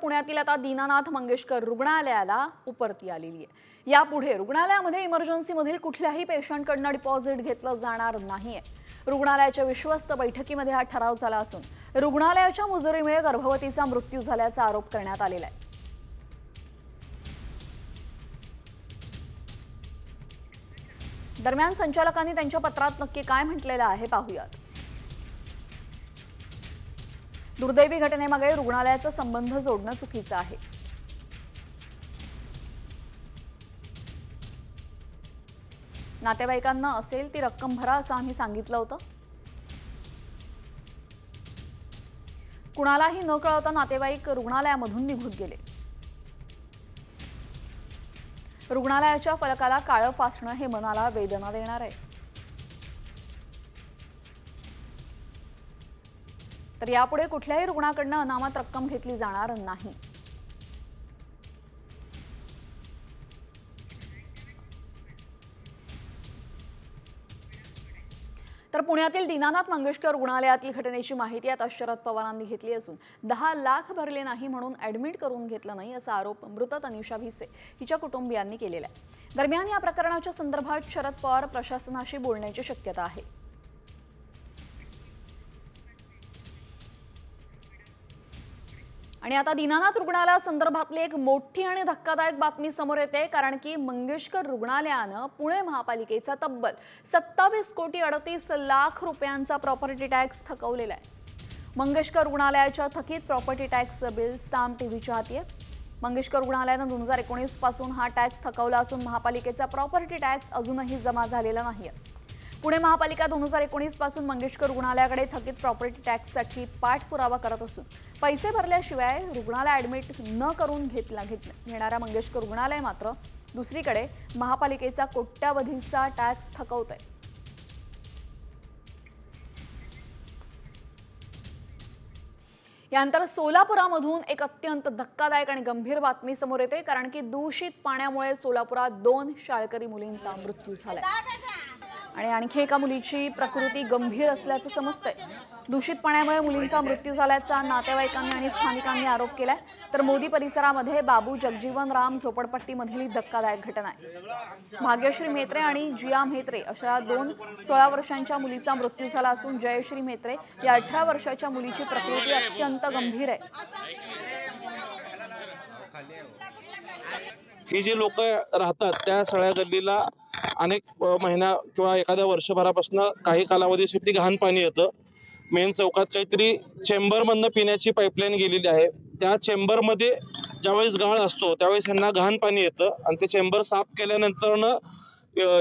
पुण्यातील आता दीनानाथ मंगेशकर रुग्णालयाला उपरती आलेली आहे। यापुढे रुग्णालयामध्ये इमर्जन्सीमधील कुठल्याही पेशंटकडून डिपॉझिट घेतलं जाणार नाहीये। रुग्णालयाच्या विश्वस्त बैठकीमध्ये हा ठराव झाला असून रुग्णालयाच्या मुजोरीमुळे गर्भवतीचा मृत्यू झाल्याचा आरोप करण्यात आलेला आहे। दरम्यान संचालकांनी त्यांच्या पत्रात नक्की काय म्हटलेलं आहे पाहूयात। दुर्दैवी घटनेमागे रुग्णालयाचा संबंध जोडणं चुकीचं आहे। नातेवाईकांना असेल ती रक्कम भरा असं आम्ही सांगितलं होतं। कुणालाही न कळवता नातेवाईक रुग्णालयामधून निघून गेले। रुग्णालयाच्या फलकाला काळं फासणं हे मनाला वेदना देणार आहे। तर यापुढे कुठल्याही रुग्णाकडून अनामत रक्कम घेतली जाणार नाही। तर पुण्यातील दीनानाथ मंगेशकर रुग्णालयातील घटनेची माहिती आता शरद पवारांनी घेतली असून 10 लाख भरले नाही म्हणून ऍडमिट करून घेतलं नाही असा आरोप मृत तनिषा भिसे हिच्या कुटुंबियांनी केलेला आहे। दरम्यान या प्रकरणाच्या संदर्भात शरद पवार प्रशासनाशी बोलण्याची शक्यता आहे। आणि आता दीनानाथ रुग्णालयासंदर्भातली एक मोठी आणि धक्कादायक बातमी समोर येते, कारण की मंगेशकर रुग्णालयानं पुणे महापालिकेचा तब्बल 27 कोटी 38 लाख रुपयांचा प्रॉपर्टी टॅक्स थकवलेला आहे। मंगेशकर रुग्णालयाच्या थकीत प्रॉपर्टी टॅक्स बिल साम टीव्हीच्या हाती आहे। मंगेशकर रुग्णालयानं 2019 पासून हा टॅक्स थकवला असून महापालिकेचा प्रॉपर्टी टॅक्स अजूनही जमा झालेला नाहीये। पुणे महापालिका 2019 पासून मंगेशकर रुग्णालयाकडे थकीत प्रॉपर्टी टॅक्ससाठी पाठपुरावा करत असून पैसे भरल्याशिवाय रुग्णालय ऍडमिट न करून घेणाऱ्या मंगेशकर रुग्णालय मात्र दुसरीकडे महापालिकेचा कोट्यावधीचा टॅक्स थकवत आहे। यानंतर सोलापुरामधून एक अत्यंत धक्कादायक आणि गंभीर बातमी समोर येते, कारण की दूषित पाण्यामुळे सोलापुरात 2 शाळकरी मुलींचा मृत्यू झालाय आणि आणखी एका मुलीची प्रकृती गंभीर असल्याचं समजतंय। दूषित पाण्यामुळे मुलींचा मृत्यू झाल्याचा नातेवाईकांनी आणि स्थानिकांनी आरोप केलाय। तर मोदी परिसरामध्ये बाबू जगजीवन राम झोपडपट्टीमधील धक्कादायक घटना आहे। भाग्यश्री मेत्रे आणि जिया मेत्रे अशा 2 16 वर्षांच्या मुलीचा मृत्यू झाला असून जयश्री मेत्रे या 18 वर्षाच्या मुलीची प्रकृती अत्यंत गंभीर आहे। ही जी लोक राहतात त्या सगळ्या गल्लीला अनेक महिना किंवा एखाद्या वर्षभरापासून काही कालावधीसाठी घाण पाणी येतं। मेन चौकात काहीतरी चेंबरमधनं पिण्याची पाईपलाईन गेलेली आहे। त्या चेंबरमध्ये ज्यावेळेस गाळ असतो त्यावेळेस त्यांना घाण पाणी येतं आणि ते चेंबर साफ केल्यानंतर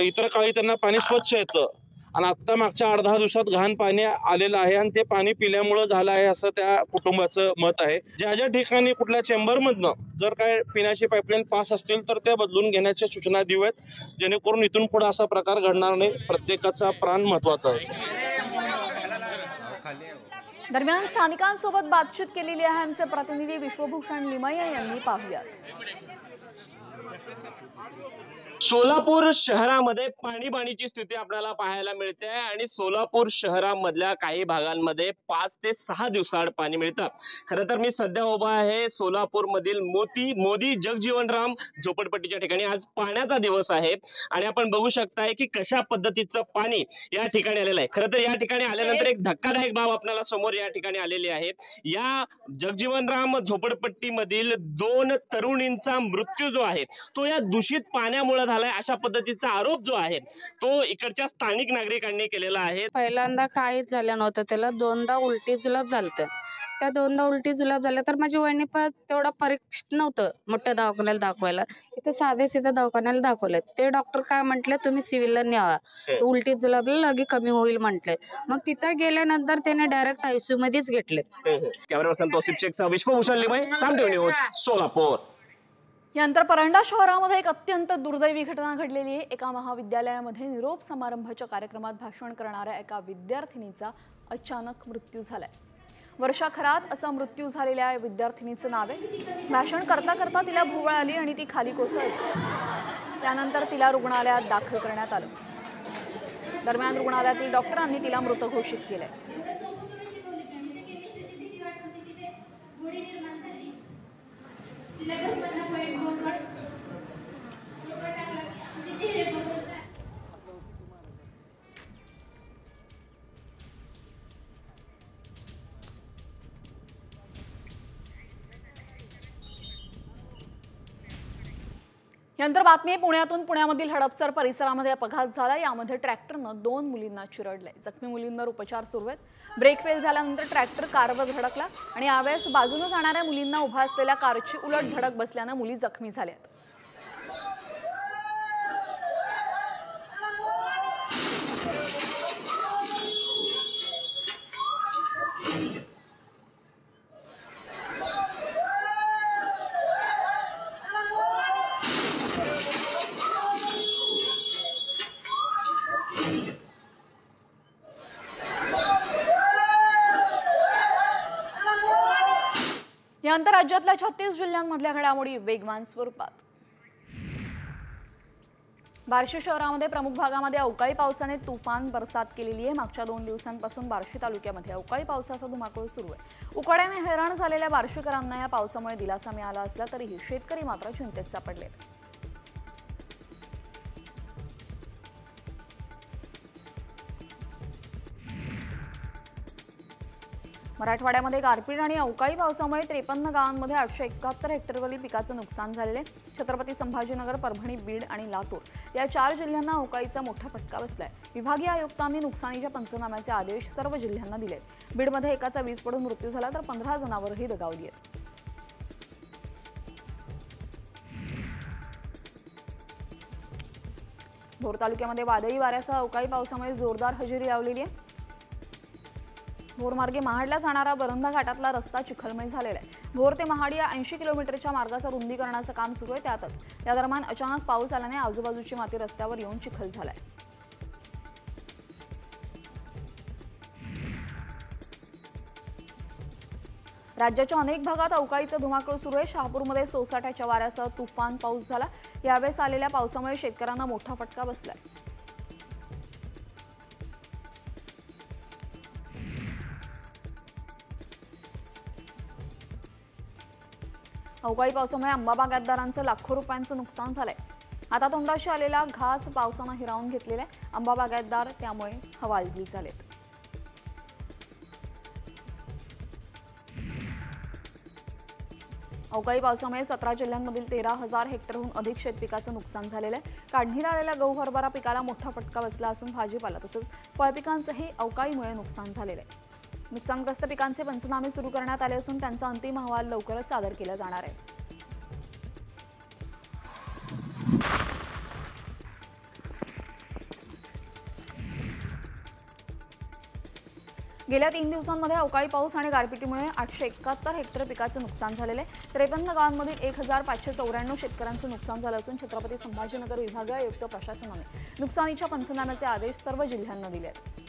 इतर काळी त्यांना पाणी स्वच्छ येतं आणि आत्ता मागच्या 8-10 दिवसात घाण पाणी आलेलं आहे आणि ते पाणी पिल्यामुळं झालं आहे असं त्या कुटुंबाचं मत आहे। ज्या ज्या ठिकाणी कुठल्या चेंबरमधनं जर काय पिण्याची पाईपलाईन पास असतील तर त्या बदलून घेण्याच्या सूचना देऊयात, जेणेकरून इथून पुढे असा प्रकार घडणार नाही। प्रत्येकाचा प्राण महत्त्वाचा आहे। दरम्यान स्थानिकांसोबत बातचीत केलेली आहे आमचे प्रतिनिधी विश्वभूषण लिमये यांनी। पाहूयात। सोलापूर शहरामध्ये पाणीबाणीची स्थिती आपल्याला पाहायला मिळते आणि सोलापूर शहरामधल्या काही भागांमध्ये 5 ते 6 दिवसाआड पाणी मिळतं। खरं तर मी सध्या उभा आहे सोलापूर मधील मोदी जगजीवनराम झोपडपट्टीच्या ठिकाणी। आज पाण्याचा दिवस आहे आणि आपण बघू शकताय की कशा पद्धतीचं पाणी या ठिकाणी आलेलं आहे। खरं तर या ठिकाणी आल्यानंतर एक धक्कादायक बाब आपल्याला समोर या ठिकाणी आलेली आहे। या जगजीवनराम झोपडपट्टीमधील 2 तरुणींचा मृत्यू जो आहे तो या दूषित पाण्यामुळे झालाय अशा पद्धतीचा आरोप जो आहे तो इकडच्या स्थानिक नागरिकांनी केलेला आहे। पहिल्यांदा काहीच झालं नव्हतं, त्याला 2दा उलटी जुलाब झालतं। त्या 2दा उलटी जुलाब झाल्या तर माझी वहिनी पण तेवढा परीक्षित नव्हतं मोठ्या दवाखान्याला दाखवायला। इथे साधे सीधा दवाखान्याला दाखवलं, ते डॉक्टर काय म्हटले तुम्ही सिव्हिलला न्यावा, उलटी जुलाबला लगे कमी होईल म्हटले। मग तिथं गेल्यानंतर त्याने डायरेक्ट आयसीयू मध्येच घेतले। कॅमेरा पर्सन तौसिफ शेखचा विश्वभूषण लिमये, साम टीव्ही न्यूज, सोलापूर। यानंतर परंडा शहरामध्ये एक अत्यंत दुर्दैवी घटना घडलेली आहे। एका महाविद्यालयामध्ये निरोप समारंभाच्या कार्यक्रमात भाषण करणाऱ्या एका विद्यार्थिनीचा अचानक मृत्यू झालाय। वर्षा खरात असा मृत्यू झालेल्या विद्यार्थिनीचं नाव आहे। भाषण करता करता तिला भोवळ आली आणि ती खाली कोसळली। त्यानंतर तिला रुग्णालयात दाखल करण्यात आलं। दरम्यान रुग्णालयातील डॉक्टरांनी तिला मृत घोषित केलंय। यानंतर बातमी पुण्यातून. पुण्यामधील हडपसर परिसरामध्ये अपघात झाला. यामध्ये ट्रॅक्टरनं 2 मुलींना चिरडले. जखमी मुलींवर उपचार सुरू आहेत. ब्रेक फेल झाल्यानंतर ट्रॅक्टर कारवर धडकला आणि यावेळेस बाजूने जाणाऱ्या मुलींना उभा असलेल्या कारची उलट धडक बसल्याने मुली जखमी झाल्यात. यानंतर राज्यातल्या 36 जिल्ह्यांमधल्या घडामोडी वेगवान स्वरूपात. बार्शी शहरामध्ये प्रमुख भागामध्ये अवकाळी पावसाने तुफान बरसात केलेली आहे. मागच्या 2 दिवसांपासून बार्शी तालुक्यामध्ये अवकाळी पावसाचा धुमाकूळ सुरू आहे. उकाड्याने हैराण झालेल्या बार्शीकरांना या पावसामुळे दिलासा मिळाला असला तरीही शेतकरी मात्र चिंतेत सापडले. मराठवाड्यामध्ये गारपीट आणि अवकाळी पावसामुळे 53 गावांमध्ये 871 हेक्टरवरील पिकाचं नुकसान झालेले. छत्रपती संभाजीनगर, परभणी, बीड आणि लातूर या 4 जिल्ह्यांना अवकाळीचा मोठा फटका बसलाय. विभागीय आयुक्तांनी नुकसानीच्या पंचनाम्याचे आदेश सर्व जिल्ह्यांना दिले. बीडमध्ये एकाचा वीज पडून मृत्यू झाला तर 15 जनावरही दगावली आहेत. भोर तालुक्यामध्ये वादळी वाऱ्यासह अवकाळी पावसामुळे जोरदार हजेरी लावलेली आहे. भोर मार्गे महाडला जाणारा बरंधा घाटातला रस्ता चिखलमय झालेला आहे. भोर ते महाड या 80 किलोमीटरच्या मार्गाचं रुंदीकरणाचं काम सुरू आहे. त्यातच या दरम्यान अचानक पाऊस आल्याने आजूबाजूची माती रस्त्यावर येऊन चिखल झालाय. राज्याच्या अनेक भागात अवकाळीचा धुमाकूळ सुरू आहे. शहापूरमध्ये सोसाट्याच्या वाऱ्यासह तुफान पाऊस झाला. यावेळेस आलेल्या पावसामुळे शेतकऱ्यांना मोठा फटका बसलाय. अवकाळी पावसामुळे आंबा बागायतदारांचं लाखो रुपयांचं नुकसान झालंय. आता तोंडाशी आलेला घास पावसानं हिरावून घेतलेला आहे. आंबा बागायतदार त्यामुळे हवालदिल झालेत. अवकाळी पावसामुळे 17 जिल्ह्यांमधील 13,000 हेक्टरहून अधिक शेतपिकाचं नुकसान झालेलं आहे. काढणीला आलेल्या गहू हरभरा पिकाला मोठा फटका बसला असून भाजीपाला तसंच फळपिकांचंही अवकाळीमुळे नुकसान झालेलं आहे. नुकसानग्रस्त पिकांचे पंचनामे सुरू करण्यात आले असून त्यांचा अंतिम अहवाल लवकरच सादर केला जाणार आहे. गेल्या 3 दिवसांमध्ये अवकाळी पाऊस आणि गारपिटीमुळे 871 हेक्टर पिकाचं नुकसान झालेलं आहे. 53 गावांमधील 1594 शेतकऱ्यांचं नुकसान झालं असून छत्रपती संभाजीनगर विभागीय आयुक्त प्रशासनाने नुकसानीच्या पंचनाम्याचे आदेश सर्व जिल्ह्यांना दिले आहेत.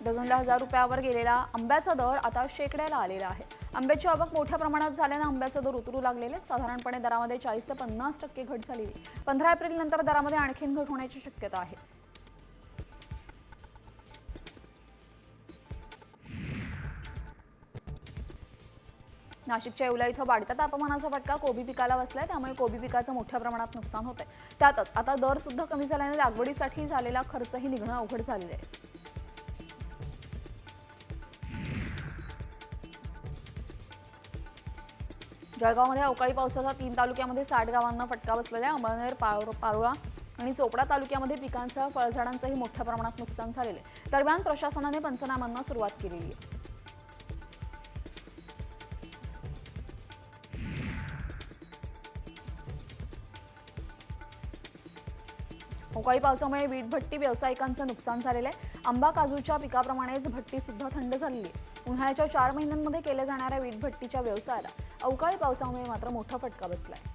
डझनला 1000 रुपयावर गेलेला आंब्याचा दर आता शेकड्याला आलेला आहे. आंब्याची आवक मोठ्या प्रमाणात झाल्याने आंब्याचा दर उतरू लागलेले. साधारणपणे दरामध्ये 40 ते 50% घट झालेली. 15 एप्रिल नंतर दरामध्ये आणखीन घट होण्याची शक्यता आहे. नाशिकच्या येवला इथं वाढत्या तापमानाचा फटका कोबी पिकाला बसलाय. त्यामुळे कोबी पिकाचं मोठ्या प्रमाणात नुकसान होत आहे. त्यातच आता दर सुद्धा कमी झाल्याने लागवडीसाठी झालेला खर्चही निघणं अवघड झालेलं आहे. जळगावमध्ये अवकाळी पावसाचा 3 तालुक्यामध्ये 60 गावांना फटका बसलेला आहे. अंमळनेर, पारोळा आणि चोपडा तालुक्यामध्ये पिकांसह फळझाडांचंही मोठ्या प्रमाणात नुकसान झालेलं आहे. दरम्यान प्रशासनाने पंचनाम्यांना सुरुवात केलेली आहे. अवकाळी पावसामुळे वीटभट्टी व्यावसायिकांचं नुकसान झालेलं आहे. आंबा काजूच्या पिकाप्रमाणेच भट्टी सुद्धा थंड झालेली आहे. उन्हाळ्याच्या 4 महिन्यांमध्ये केल्या जाणाऱ्या वीटभट्टीच्या व्यवसायाला अवकाळी पावसामुळे मात्र मोठा फटका बसलाय.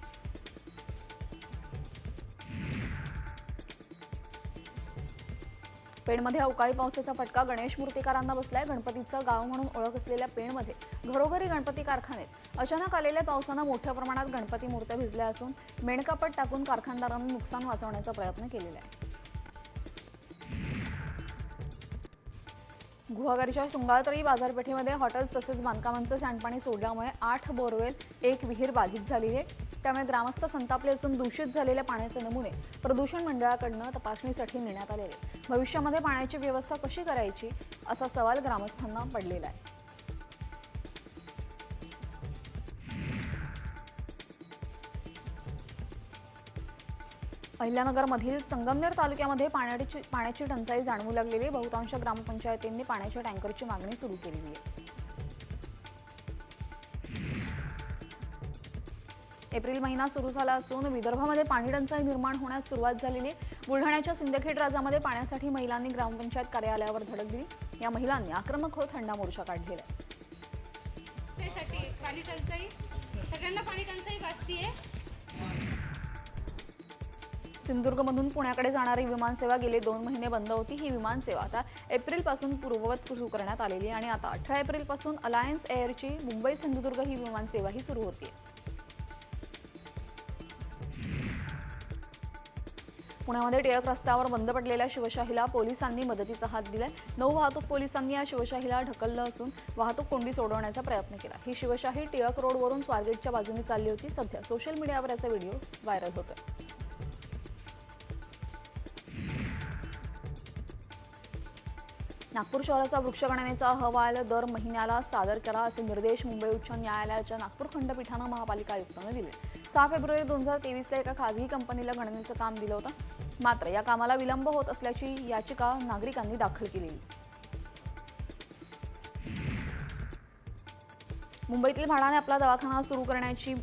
पेणमध्ये अवकाळी पावसाचा फटका गणेश मूर्तिकारांना बसलाय. गणपतीचं गाव म्हणून ओळख असलेल्या पेणमध्ये घरोघरी गणपती कारखान्यात अचानक आलेल्या पावसानं मोठ्या प्रमाणात गणपती मूर्त्या भिजल्या असून मेणकापट टाकून कारखानदारांनी नुकसान वाचवण्याचा प्रयत्न केलेला आहे. गुहागरच्या शृंगारतळी बाजारपेठेमध्ये हॉटेल्स तसेच बांधकामांचं सांडपाणी सोडल्यामुळे 8 बोरवेल, 1 विहीर बाधित झाली आहे. त्यामुळे ग्रामस्थ संतापले असून दूषित झालेल्या पाण्याचे नमुने प्रदूषण मंडळाकडून तपासणीसाठी नेण्यात आलेले. भविष्यामध्ये पाण्याची व्यवस्था कशी करायची असा सवाल ग्रामस्थांना पडलेला आहे. अहिल्यानगरमधील संगमनेर तालुक्यामध्ये पाण्याची टंचाई जाणवू लागलेली. बहुतांश ग्रामपंचायतींनी पाण्याच्या टँकरची मागणी सुरू केलेली आहे. एप्रिल महिना सुरू झाला असून विदर्भामध्ये पाणी टंचाई निर्माण होण्यास सुरुवात झालेली आहे. बुलढाण्याच्या सिंदखेड राजामध्ये पाण्यासाठी महिलांनी ग्रामपंचायत कार्यालयावर धडक दिली. या महिलांनी आक्रमक होत हंडा मोर्चा काढलेला आहे. पाणी टंचाई सगळ्यांना पाणी टंचाई भासतीये. सिंधुदुर्गमधून पुण्याकडे जाणारी विमानसेवा गेले 2 महिने बंद होती. ही विमानसेवा आता एप्रिलपासून पूर्ववत सुरू करण्यात आलेली आणि आता 18 एप्रिलपासून अलायन्स एअरची मुंबई सिंधुदुर्ग ही विमानसेवाही सुरू होती. पुण्यामध्ये टिळक रस्त्यावर बंद पडलेल्या शिवशाहीला पोलिसांनी मदतीचा हात दिलाय. 9 वाहतूक पोलिसांनी या शिवशाहीला ढकललं असून वाहतूक कोंडी सोडवण्याचा प्रयत्न केला. ही शिवशाही टिळक रोडवरून स्वारगेटच्या बाजूने चालली होती. सध्या सोशल मीडियावर याचा व्हिडिओ व्हायरल होतोय. नागपूर शहराचा वृक्षगणनेचा अहवाल दर महिन्याला सादर करा असे निर्देश मुंबई उच्च न्यायालयाच्या नागपूर खंडपीठानं महापालिका आयुक्तांना दिले. 6 फेब्रुवारी 2023ला एका खासगी कंपनीला गणनेचं काम दिलं होतं. मात्र या कामाला विलंब होत असल्याची याचिका नागरिकांनी दाखल केलेली. मुंबईतील म्हाडाने आपला दवाखाना सुरू करण्याची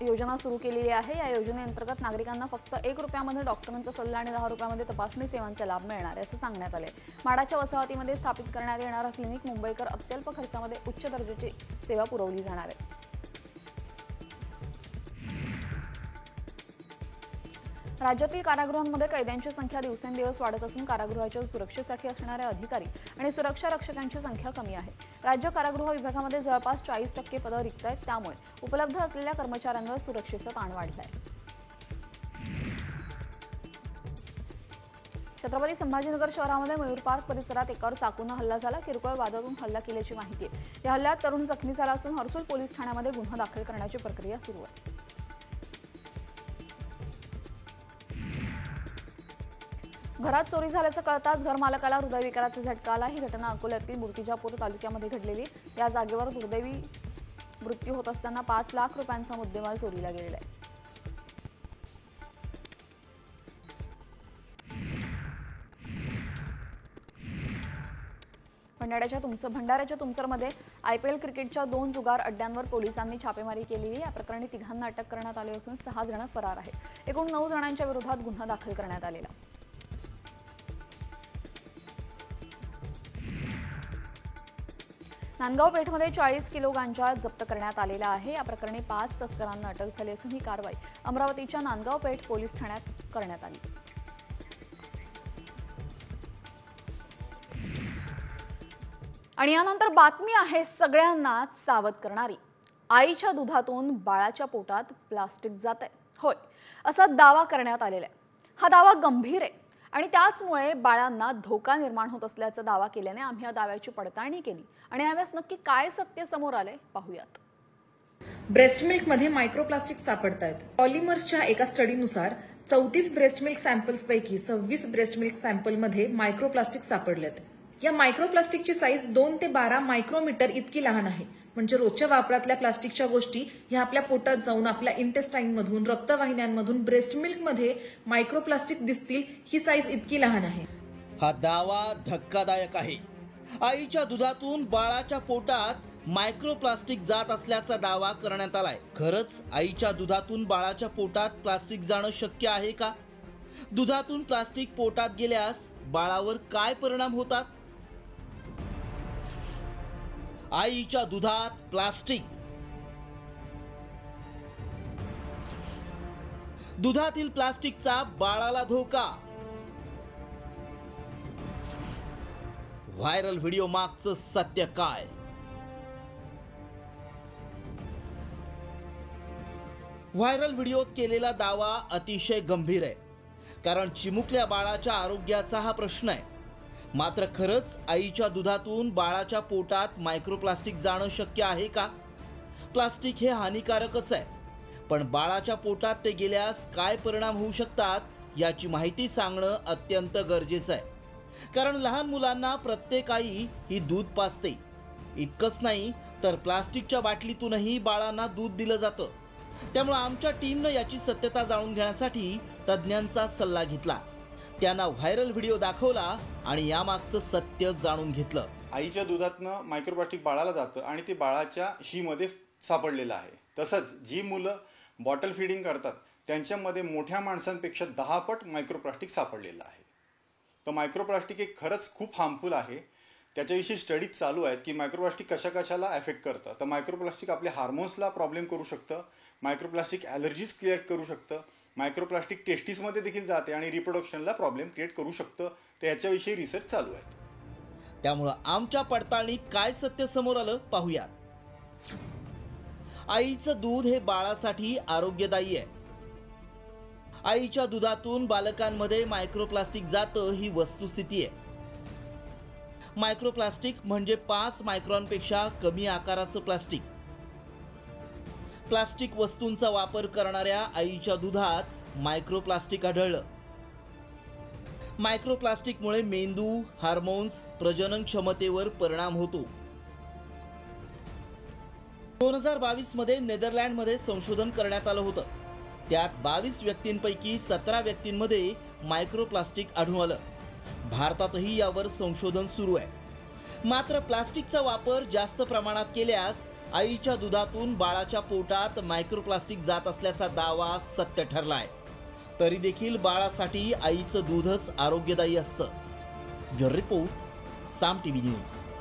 योजना सुरू केलेली आहे. या योजनेअंतर्गत नागरिकांना फक्त 1 रुपयामध्ये डॉक्टरांचा सल्ला आणि 10 रुपयामध्ये तपासणी सेवांचा लाभ मिळणार आहे असं सांगण्यात आले. म्हाडाच्या वसाहतीमध्ये स्थापित करण्यात येणारं क्लिनिक मुंबईकर अत्यल्प खर्चामध्ये उच्च दर्जाची सेवा पुरवली जाणार आहे. राज्यातील कारागृहांमध्ये कैद्यांची संख्या दिवसेंदिवस वाढत असून कारागृहाच्या सुरक्षेसाठी असणाऱ्या अधिकारी आणि सुरक्षा रक्षकांची संख्या कमी आहे. राज्य कारागृह विभागामध्ये जवळपास 40% पदं रिक्त आहेत. त्यामुळे उपलब्ध असलेल्या कर्मचाऱ्यांवर सुरक्षेचा ताण वाढलाय. छत्रपती संभाजीनगर शहरामध्ये मयूर पार्क परिसरात एकावर चाकूनं हल्ला झाला. किरकोळ वादातून हल्ला केल्याची माहिती आहे. या हल्ल्यात तरुण जखमी झाला असून हर्सुल पोलीस ठाण्यामध्ये गुन्हा दाखल करण्याची प्रक्रिया सुरू आहे. घरात चोरी झाल्याचं कळताच घरमालकाला हृदयविकाराचा झटका आला. ही घटना अकोल्यातील मूर्तिजापूर तालुक्यामध्ये घडलेली. या जागेवर दुर्दैवी मृत्यू होत असताना 5 लाख रुपयांचा मुद्देमाल चोरीला गेलेला आहे. भंडाऱ्याच्या तुमसरमध्ये IPL क्रिकेटच्या 2 जुगार अड्ड्यांवर पोलिसांनी छापेमारी केलेली. या प्रकरणी 3 अटक करण्यात आली असून 6 जण फरार आहेत. एकूण 9 जणांच्या विरोधात गुन्हा दाखल करण्यात आलेला. नांदगाव पेठमध्ये 40 किलो गांजा जप्त करण्यात आलेला आहे. या प्रकरणी 5 तस्करांना अटक झाली असून ही कारवाई अमरावतीच्या नांदगाव पेठ पोलीस ठाण्यात करण्यात आली. आणि यानंतर बातमी आहे सगळ्यांना सावध करणारी. आईच्या दुधातून बाळाच्या पोटात प्लास्टिक जातंय. होय, असा दावा करण्यात आलेला आहे. हा दावा गंभीर आहे आणि त्याचमुळे बाळांना धोका निर्माण होत असल्याचा दावा केल्याने आम्ही या दाव्याची पडताळणी केली आणि यावेळेस नक्की काय सत्य समोर आले पाहूयात. ब्रेस्ट मिल्कमध्ये मायक्रोप्लास्टिक सापडत आहेत. पॉलिमर्सच्या एका स्टडीनुसार 34 ब्रेस्ट मिल्क सॅम्पल्सपैकी 26 ब्रेस्ट मिल्क सॅम्पलमध्ये मायक्रोप्लास्टिक सापडलेत. या मायक्रोप्लास्टिकची साईज 2 ते 12 मायक्रोमीटर इतकी लहान आहे. म्हणजे रोजच्या वापरातल्या प्लास्टिकच्या गोष्टी ह्या आपल्या पोटात जाऊन आपल्या इंटेस्टाईनमधून, रक्तवाहिन्यांमधून ब्रेस्ट मिल्कमध्ये मायक्रोप्लास्टिक दिसतील, ही साईज इतकी लहान आहे. हा दावा धक्कादायक आहे. आईच्या दुधातून बाळाच्या पोटात मायक्रोप्लास्टिक जात असल्याचा दावा करण्यात आलाय. खरंच आईच्या दुधातून बाळाच्या पोटात प्लास्टिक जाणं शक्य आहे का? दुधातून प्लास्टिक पोटात गेल्यास बाळावर काय परिणाम होतात? आईच्या दुधात प्लास्टिक. दुधातील प्लास्टिकचा बाळाला धोका. व्हायरल व्हिडिओ मागचं सत्य काय? व्हायरल व्हिडिओत केलेला दावा अतिशय गंभीर आहे. कारण चिमुकल्या बाळाच्या आरोग्याचा हा प्रश्न आहे. मात्र खरंच आईच्या दुधातून बाळाच्या पोटात मायक्रोप्लास्टिक जाणं शक्य आहे का? प्लास्टिक हे हानिकारकच आहे, पण बाळाच्या पोटात ते गेल्यास काय परिणाम होऊ शकतात याची माहिती सांगणं अत्यंत गरजेचं आहे. कारण लहान मुलांना प्रत्येक आई ही दूध पाजते. इतकंच नाही तर प्लास्टिकच्या बाटलीतूनही बाळांना दूध दिलं जातं. त्यामुळे आमच्या टीमनं याची सत्यता जाणून घेण्यासाठी तज्ज्ञांचा सल्ला घेतला. त्यांना व्हायरल व्हिडिओ दाखवला आणि यामागचं सत्य जाणून घेतलं. आईच्या दुधातनं मायक्रोप्लास्टिक बाळाला जातं आणि ते बाळाच्या शीमध्ये सापडलेलं आहे. तसंच जी मुलं बॉटल फिडिंग करतात त्यांच्यामध्ये मोठ्या माणसांपेक्षा 10 पट मायक्रोप्लास्टिक सापडलेलं आहे. तर मायक्रोप्लास्टिक एक खरंच खूप हार्मफुल आहे. त्याच्याविषयी स्टडीज चालू आहेत की मायक्रोप्लास्टिक कशाला अफेक्ट करतं. तर मायक्रोप्लास्टिक आपल्या हार्मोन्सला प्रॉब्लेम करू शकतं, मायक्रोप्लास्टिक ॲलर्जीज क्रिएट करू शकतं, मायक्रोप्लास्टिक टेस्टिसमध्ये देखील जाते आणि रिप्रोडक्शनला प्रॉब्लेम क्रिएट करू शकतं. तर याच्याविषयी रिसर्च चालू आहे. त्यामुळं आमच्या पडताळणीत काय सत्य समोर आलं पाहूयात. आईचं दूध हे बाळासाठी आरोग्यदायी आहे. आईच्या दुधातून बालकांमध्ये मायक्रोप्लास्टिक जातं ही वस्तुस्थिती आहे. मायक्रोप्लास्टिक म्हणजे 5 मायक्रॉनपेक्षा कमी आकाराचं प्लास्टिक. प्लास्टिक वस्तूंचा वापर करणाऱ्या आईच्या दुधात मायक्रोप्लास्टिक आढळलं. मायक्रोप्लास्टिकमुळे मेंदू, हार्मोन्स, प्रजनन क्षमतेवर परिणाम होतो. 2022 मध्ये नेदरलँडमध्ये संशोधन करण्यात आलं होतं. त्यात 22 व्यक्तींपैकी 17 व्यक्तींमध्ये मायक्रोप्लास्टिक आढळून आलं. भारतातही यावर संशोधन सुरू आहे. मात्र प्लास्टिकचा वापर जास्त प्रमाणात केल्यास आईच्या दुधातून बाळाच्या पोटात मायक्रोप्लास्टिक जात असल्याचा दावा सत्य ठरलाय. तरी देखील बाळासाठी आईचं दूधच आरोग्यदायी असतं. ब्युरो रिपोर्ट, साम टीव्ही न्यूज.